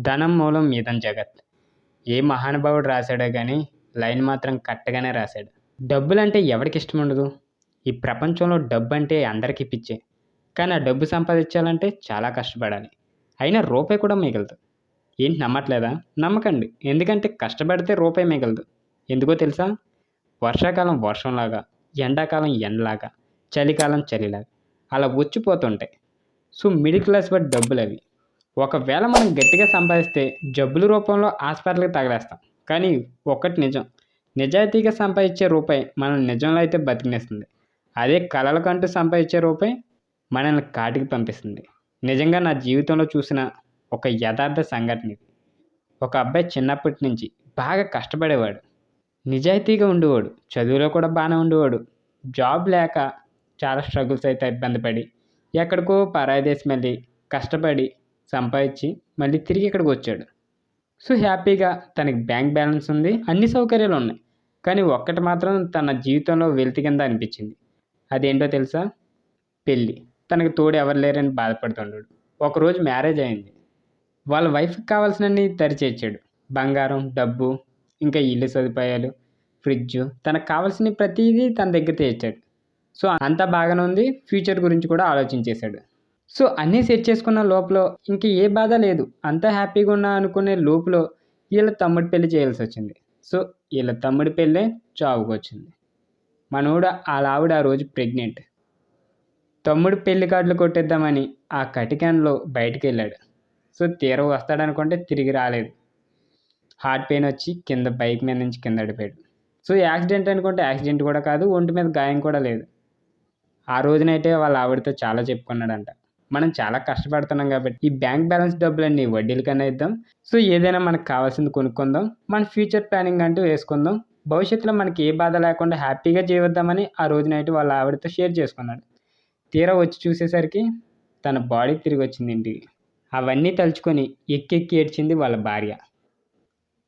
ధనం మూలం మీదం జగత్. ఏ మహానుభావుడు రాశాడో కానీ లైన్ మాత్రం కరెక్ట్‌గానే రాశాడు. డబ్బులంటే ఎవడికి ఇష్టం ఉండదు? ఈ ప్రపంచంలో డబ్బంటే అందరికీ పిచ్చే. కానీ ఆ డబ్బు సంపాదించాలంటే చాలా కష్టపడాలి. అయినా రూపాయి కూడా మిగలదు. ఏంటి నమ్మట్లేదా? నమ్మకండి. ఎందుకంటే కష్టపడితే రూపాయి మిగలదు. ఎందుకో తెలుసా? వర్షాకాలం వర్షంలాగా, ఎండాకాలం ఎండలాగా, చలికాలం చలిలాగా అలా వచ్చిపోతుంటాయి. సో మిడిల్ క్లాస్ వాడి డబ్బులవి. ఒకవేళ మనం గట్టిగా సంపాదిస్తే జబ్బుల రూపంలో హాస్పిటల్‌కి తగలేస్తాం. కానీ ఒక్కటి నిజం. నిజాయితీగా సంపాదించే రూపాయి మనల్ని నిజంలో అయితే బతికినేస్తుంది. అదే కలలకంటూ సంపాదించే రూపాయి మనల్ని కాటికి పంపిస్తుంది. నిజంగా నా జీవితంలో చూసిన ఒక యథార్థ సంఘటన ఇది. ఒక అబ్బాయి చిన్నప్పటి నుంచి బాగా కష్టపడేవాడు. నిజాయితీగా ఉండేవాడు. చదువులో కూడా బాగానే ఉండేవాడు. జాబ్ లేక చాలా స్ట్రగుల్స్ అయితే ఇబ్బంది పడి ఎక్కడికో పరాయి దేశం వెళ్ళి కష్టపడి సంపాదించి మళ్ళీ తిరిగి ఇక్కడికి వచ్చాడు. సో హ్యాపీగా తనకి బ్యాంక్ బ్యాలెన్స్ ఉంది, అన్ని సౌకర్యాలు ఉన్నాయి. కానీ ఒక్కటి మాత్రం తన జీవితంలో వెలితి కింద అనిపించింది. అదేంటో తెలుసా? పెళ్ళి. తనకు తోడు ఎవరు లేరని బాధపడుతున్నాడు. ఒకరోజు మ్యారేజ్ అయింది. వాళ్ళ వైఫ్కి కావాల్సినన్ని తెరిచేచ్చాడు. బంగారం, డబ్బు, ఇంకా ఇల్లు సదుపాయాలు, ఫ్రిడ్జ్, తనకు కావాల్సిన ప్రతిదీ తన దగ్గర తెచ్చాడు. సో అంతా బాగానే ఉంది. ఫ్యూచర్ గురించి కూడా ఆలోచించేశాడు. సో అన్నీ సెట్ చేసుకున్న లోపల ఇంక ఏ బాధ లేదు, అంతా హ్యాపీగా ఉన్నా అనుకునే లోపల వీళ్ళ తమ్ముడి పెళ్లి చేయాల్సి వచ్చింది. సో వీళ్ళ తమ్ముడి పెళ్ళే చావుకు వచ్చింది. మనోడు వాళ్ళ ఆవిడ ఆ రోజు ప్రెగ్నెంట్. తమ్ముడు పెళ్లి కార్డులు కొట్టేద్దామని ఆ కటికాన్లో బయటికి వెళ్ళాడు. సో తీరా వస్తాడనుకుంటే తిరిగి రాలేదు. హార్ట్ పెయిన్ వచ్చి కింద బైక్ మీద నుంచి కింద పడిపోయాడు. సో యాక్సిడెంట్ అనుకుంటే యాక్సిడెంట్ కూడా కాదు, ఒంటి మీద గాయం కూడా లేదు. ఆ రోజునైతే వాళ్ళ ఆవిడతో చాలా చెప్పుకున్నాడంట, మనం చాలా కష్టపడుతున్నాం కాబట్టి ఈ బ్యాంక్ బ్యాలెన్స్ డబ్బులన్నీ వడ్డీల కన్నా ఇద్దాం. సో ఏదైనా మనకు కావాల్సింది కొనుక్కుందాం, మన ఫ్యూచర్ ప్లానింగ్ అంటూ వేసుకుందాం, భవిష్యత్తులో మనకి ఏ బాధ లేకుండా హ్యాపీగా జీవిద్దామని ఆ రోజునైతే వాళ్ళ ఆవిడతో షేర్ చేసుకున్నాడు. తీరా వచ్చి చూసేసరికి తన బాడీ తిరిగి వచ్చింది ఇంటికి. అవన్నీ తలుచుకొని ఎక్కెక్కి ఏడ్చింది వాళ్ళ భార్య.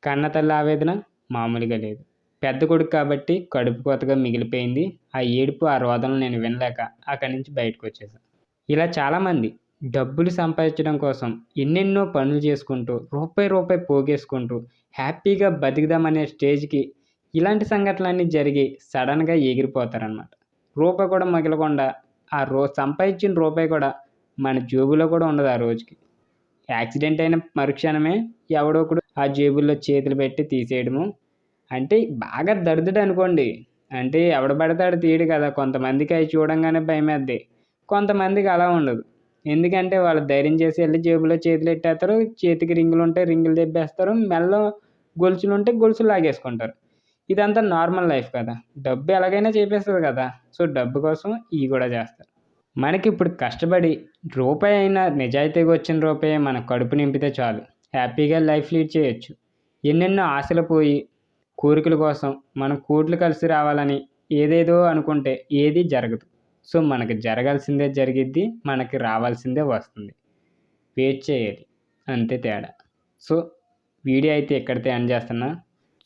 కన్నతల్లి ఆవేదన మామూలుగా లేదు. పెద్ద కొడుకు కాబట్టి కడుపు కోతగా మిగిలిపోయింది. ఆ ఏడుపు, ఆ రోదనలు నేను వినలేక అక్కడి నుంచి బయటకు వచ్చేసాను. ఇలా చాలామంది డబ్బులు సంపాదించడం కోసం ఎన్నెన్నో పనులు చేసుకుంటూ రూపాయి పోగేసుకుంటూ హ్యాపీగా బతికిదామనే స్టేజ్కి ఇలాంటి సంఘటనలన్నీ జరిగి సడన్గా ఎగిరిపోతారనమాట. రూపాయి కూడా మిగలకుండా ఆ సంపాదించిన రూపాయి కూడా మన జేబులో కూడా ఉండదు ఆ రోజుకి. యాక్సిడెంట్ అయిన మరుక్షణమే ఎవడో ఒకడు ఆ జేబుల్లో చేతులు పెట్టి తీసేయడము. అంటే బాగా దరిద్రుడు అనుకోండి. అంటే ఎవడ పడతాడు తీయడు కదా. కొంతమందికి అవి చూడంగానే భయమేద్ది, కొంతమందికి అలా ఉండదు. ఎందుకంటే వాళ్ళు ధైర్యం చేసి వెళ్ళి జేబులో చేతులు పెట్టేస్తారు. చేతికి రింగులు ఉంటే రింగులు తెప్పేస్తారు, మెల్లో గొలుసులు ఉంటే గొలుసులు లాగేసుకుంటారు. ఇదంతా నార్మల్ లైఫ్ కదా. డబ్బు ఎలాగైనా చేపేస్తుంది కదా. సో డబ్బు కోసం ఇవి కూడా చేస్తారు. మనకి ఇప్పుడు కష్టపడి రూపాయి అయినా నిజాయితీగా వచ్చిన రూపాయి మన కడుపు నింపితే చాలు, హ్యాపీగా లైఫ్ లీడ్ చేయొచ్చు. ఎన్నెన్నో ఆశలు పోయి కోరికల కోసం మనం కోట్లు కలిసి రావాలని ఏదేదో అనుకుంటే ఏది జరగదు. సో మనకి జరగాల్సిందే జరిగిద్ది, మనకి రావాల్సిందే వస్తుంది. వెయిట్ చేయాలి, అంతే తేడా. సో వీడియో అయితే ఎక్కడితే ఎండ్ చేస్తున్నా.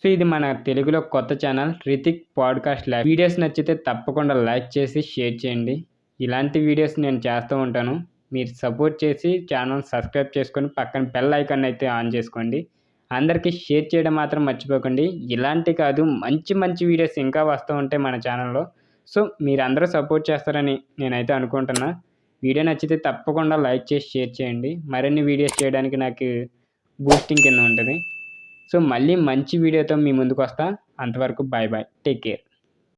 సో ఇది మన తెలుగులో కొత్త channel Ritik podcast lab. Videos నచ్చితే తప్పకుండా లైక్ చేసి షేర్ చేయండి. ఇలాంటి వీడియోస్ నేను చేస్తూ ఉంటాను. మీరు సపోర్ట్ చేసి ఛానల్ సబ్స్క్రైబ్ చేసుకొని పక్కన బెల్ ఐకాన్ అయితే ఆన్ చేసుకోండి. అందరికీ షేర్ చేయడం మాత్రం మర్చిపోకండి. ఇలాంటి కాదు, మంచి మంచి వీడియోస్ ఇంకా వస్తూ ఉంటాయి మన ఛానల్లో. సో మీరందరూ సపోర్ట్ చేస్తారని నేనైతే అనుకుంటున్నా. వీడియో నచ్చితే తప్పకుండా లైక్ చేసి షేర్ చేయండి. మరిన్ని వీడియోస్ చేయడానికి నాకు బూస్టింగ్ కింద ఉంటుంది. సో మళ్ళీ మంచి వీడియోతో మీ ముందుకు వస్తా. అంతవరకు బాయ్ బాయ్, టేక్ కేర్.